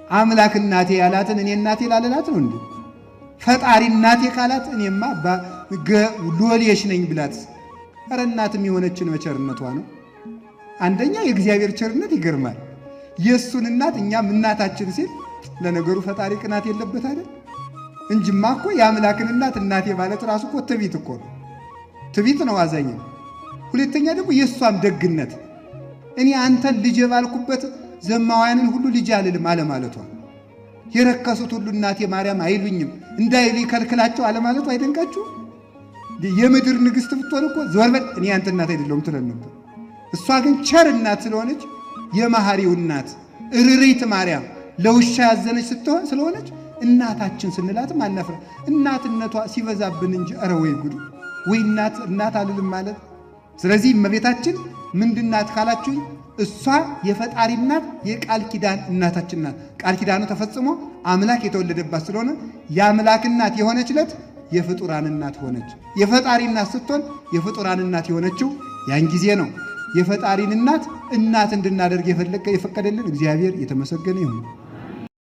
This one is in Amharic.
አምላክ እናቴ ያላትን እኔ እናቴ ላልላት ነው እንዴ? ፈጣሪ እናቴ ካላት እኔማ ሎሌሽ ነኝ ብላት። ኧረ እናትም የሆነችን በቸርነቷ ነው። አንደኛ የእግዚአብሔር ቸርነት ይገርማል። የእሱን እናት እኛም እናታችን ሲል ለነገሩ ፈጣሪ ቅናት የለበት አይደል? እንጂማ እኮ የአምላክን እናት እናቴ ማለት ራሱ እኮ ትዕቢት እኮ ነው። ትዕቢት ነው፣ አዛኝ ነው። ሁለተኛ ደግሞ የእሷም ደግነት እኔ አንተን ልጅ ባልኩበት ዘማውያንን ሁሉ ልጅ አልልም አለማለቷ፣ የረከሱት ሁሉ እናቴ ማርያም አይሉኝም እንዳይሉ ይከልክላቸው አለማለቷ አይደንቃችሁ? የምድር ንግሥት ብትሆን እኮ ዞር በል እኔ አንተ እናት አይደለሁም ትለን ነበር። እሷ ግን ቸር እናት ስለሆነች የመሐሪው እናት እርሪት ማርያም ለውሻ ያዘነች ስትሆን ስለሆነች እናታችን ስንላትም አናፍራ። እናትነቷ ሲበዛብን እንጂ ኧረ ወይ ጉድ! ወይ እናት አልልም ማለት። ስለዚህ እመቤታችን ምንድናት ካላችሁ እሷ የፈጣሪ እናት የቃል ኪዳን እናታችን ናት። ቃል ኪዳኑ ተፈጽሞ አምላክ የተወለደባት ስለሆነ የአምላክ እናት የሆነች ዕለት የፍጡራን እናት ሆነች። የፈጣሪ እናት ስትሆን የፍጡራን እናት የሆነችው ያን ጊዜ ነው። የፈጣሪን እናት እንድናደርግ የፈቀደልን እግዚአብሔር የተመሰገነ ይሁን።